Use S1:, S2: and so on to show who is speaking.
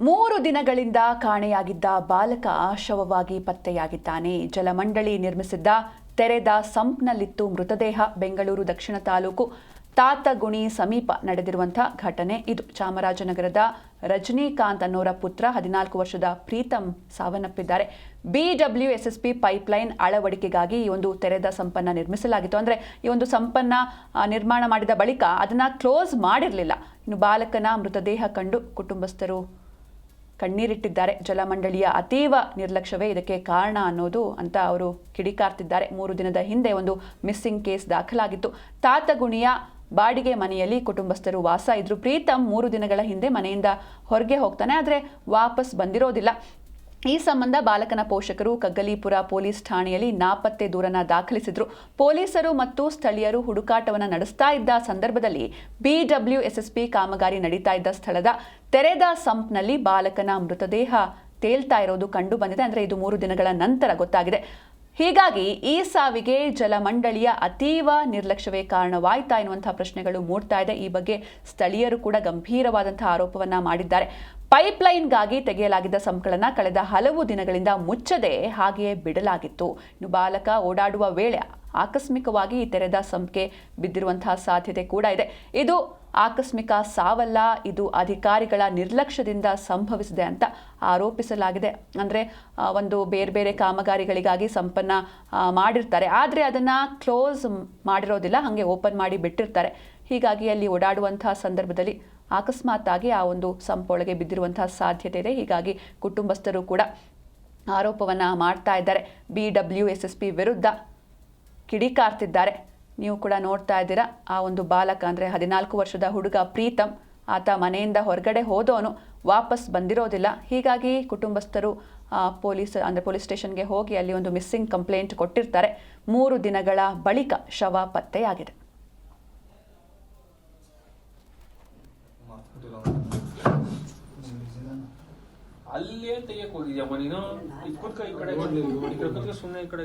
S1: 3 ದಿನಗಳಿಂದ ಕಾಣೆಯಾಗಿದ್ದ ಬಾಲಕ ಶವವಾಗಿ ಪತ್ತೆಯಾಗಿದ್ದಾನೆ. ಜಲಮಂಡಳಿ ನಿರ್ಮಿಸಿದ್ದ ತೆರೆದ ಸಂಪ್ನಲ್ಲಿತ್ತು ಮೃತದೇಹ. ಬೆಂಗಳೂರು ದಕ್ಷಿಣ ತಾಲೂಕು ತಾತಗುಣಿ ಸಮೀಪ ನಡೆದಿರುವಂತಹ ಘಟನೆ ಇದು. ಚಾಮರಾಜನಗರದ ರಜನಿಕಾಂತ್ ಅನ್ನೋರ ಪುತ್ರ 14 ವರ್ಷದ ಪ್ರೀತಮ್ ಸಾವನ್ನಪ್ಪಿದ್ದಾರೆ. BWSSB ಪೈಪ್ಲೈನ್ ಅಳವಡಿಕೆಗಾಗಿ ಈ ಒಂದು ತೆರೆದ ಸಂಪನ್ನ ನಿರ್ಮಿಸಲಾಗಿತ್ತು. ಅಂದರೆ ಈ ಒಂದು ಸಂಪನ್ನ ನಿರ್ಮಾಣ ಮಾಡಿದ ಬಳಿಕ ಅದನ್ನ ಕ್ಲೋಸ್ ಮಾಡಿರಲಿಲ್ಲ. ಇನ್ನು ಬಾಲಕನ ಮೃತದೇಹ ಕಂಡು ಕುಟುಂಬಸ್ಥರು ಕಣ್ಣೀರಿಟ್ಟಿದ್ದಾರೆ. ಜಲಮಂಡಳಿಯ ಅತೀವ ನಿರ್ಲಕ್ಷ್ಯವೇ ಇದಕ್ಕೆ ಕಾರಣ ಅನ್ನೋದು ಅಂತ ಅವರು ಕಿಡಿಕಾರ್ತಿದ್ದಾರೆ. 3 ದಿನದ ಹಿಂದೆ ಒಂದು ಮಿಸ್ಸಿಂಗ್ ಕೇಸ್ ದಾಖಲಾಗಿತ್ತು. ತಾತಗುಣಿಯ ಬಾಡಿಗೆ ಮನೆಯಲ್ಲಿ ಕುಟುಂಬಸ್ಥರು ವಾಸ ಇದ್ರು. ಪ್ರೀತಮ್ 3 ದಿನಗಳ ಹಿಂದೆ ಮನೆಯಿಂದ ಹೊರಗೆ ಹೋಗ್ತಾನೆ, ಆದರೆ ವಾಪಸ್ ಬಂದಿರೋದಿಲ್ಲ. ಈ ಸಂಬಂಧ ಬಾಲಕನ ಪೋಷಕರು ಕಗ್ಗಲೀಪುರ ಪೊಲೀಸ್ ಠಾಣೆಯಲ್ಲಿ ನಾಪತ್ತೆ ದೂರನ್ನ ದಾಖಲಿಸಿದ್ರು. ಪೊಲೀಸರು ಮತ್ತು ಸ್ಥಳೀಯರು ಹುಡುಕಾಟವನ್ನು ನಡೆಸ್ತಾ ಇದ್ದ ಸಂದರ್ಭದಲ್ಲಿ BWSSB ಕಾಮಗಾರಿ ನಡೀತಾ ಇದ್ದ ಸ್ಥಳದ ತೆರೆದ ಸಂಪ್ನಲ್ಲಿ ಬಾಲಕನ ಮೃತದೇಹ ತೇಲ್ತಾ ಇರೋದು ಕಂಡು ಬಂದಿದೆ. ಅಂದರೆ ಇದು 3 ದಿನಗಳ ನಂತರ ಗೊತ್ತಾಗಿದೆ. ಹೀಗಾಗಿ ಈ ಸಾವಿಗೆ ಜಲಮಂಡಳಿಯ ಅತೀವ ನಿರ್ಲಕ್ಷ್ಯವೇ ಕಾರಣವಾಯ್ತಾ ಎನ್ನುವಂತಹ ಪ್ರಶ್ನೆಗಳು ಮೂಡ್ತಾ ಇದೆ. ಈ ಬಗ್ಗೆ ಸ್ಥಳೀಯರು ಕೂಡ ಗಂಭೀರವಾದಂತಹ ಆರೋಪವನ್ನ ಮಾಡಿದ್ದಾರೆ. ಪೈಪ್ಲೈನ್ಗಾಗಿ ತೆಗೆಯಲಾಗಿದ್ದ ಸಂಪ್ಗಳನ್ನು ಕಳೆದ ಹಲವು ದಿನಗಳಿಂದ ಮುಚ್ಚದೆ ಹಾಗೆಯೇ ಬಿಡಲಾಗಿತ್ತು. ಇನ್ನು ಬಾಲಕ ಓಡಾಡುವ ವೇಳೆ ಆಕಸ್ಮಿಕವಾಗಿ ಈ ತೆರೆದ ಸಂಪ್ಗೆ ಬಿದ್ದಿರುವಂತಹ ಸಾಧ್ಯತೆ ಕೂಡ ಇದೆ. ಇದು ಆಕಸ್ಮಿಕ ಸಾವಲ್ಲ, ಇದು ಅಧಿಕಾರಿಗಳ ನಿರ್ಲಕ್ಷ್ಯದಿಂದ ಸಂಭವಿಸಿದೆ ಅಂತ ಆರೋಪಿಸಲಾಗಿದೆ. ಅಂದರೆ ಒಂದು ಬೇರೆ ಬೇರೆ ಕಾಮಗಾರಿಗಳಿಗಾಗಿ ಸಂಪನ್ನ ಮಾಡಿರ್ತಾರೆ, ಆದರೆ ಅದನ್ನು ಕ್ಲೋಸ್ ಮಾಡಿರೋದಿಲ್ಲ, ಹಾಗೆ ಓಪನ್ ಮಾಡಿ ಬಿಟ್ಟಿರ್ತಾರೆ. ಹೀಗಾಗಿ ಅಲ್ಲಿ ಓಡಾಡುವಂತಹ ಸಂದರ್ಭದಲ್ಲಿ ಅಕಸ್ಮಾತ್ ಆಗಿ ಆ ಒಂದು ಸಂಪೊಳಗೆ ಬಿದ್ದಿರುವಂತಹ ಸಾಧ್ಯತೆ ಇದೆ. ಹೀಗಾಗಿ ಕುಟುಂಬಸ್ಥರು ಕೂಡ ಆರೋಪವನ್ನು ಮಾಡ್ತಾ ಇದ್ದಾರೆ. BWSSB ವಿರುದ್ಧ ಕಿಡಿಕಾರ್ತಿದ್ದಾರೆ. ನೀವು ಕೂಡ ನೋಡ್ತಾ ಇದ್ದೀರಾ, ಆ ಒಂದು ಬಾಲಕ ಅಂದರೆ 14 ವರ್ಷದ ಹುಡುಗ ಪ್ರೀತಮ್, ಆತ ಮನೆಯಿಂದ ಹೊರಗಡೆ ಹೋದವನು, ವಾಪಸ್ ಬಂದಿರೋದಿಲ್ಲ. ಹೀಗಾಗಿ ಕುಟುಂಬಸ್ಥರು ಪೊಲೀಸ್ ಸ್ಟೇಷನ್ಗೆ ಹೋಗಿ ಅಲ್ಲಿ ಒಂದು ಮಿಸ್ಸಿಂಗ್ ಕಂಪ್ಲೇಂಟ್ ಕೊಟ್ಟಿರ್ತಾರೆ. 3 ದಿನಗಳ ಬಳಿಕ ಶವ ಪತ್ತೆಯಾಗಿದೆ.
S2: ಅಲ್ಲಿ ಏನ್ ತೆಗಿಯಕ್ ಹೋಗಿದ್ಯಮ್ಮ ನೀನು? ಈ ಕಡೆ ಸುಮ್ಮನೆ ಈ ಕಡೆ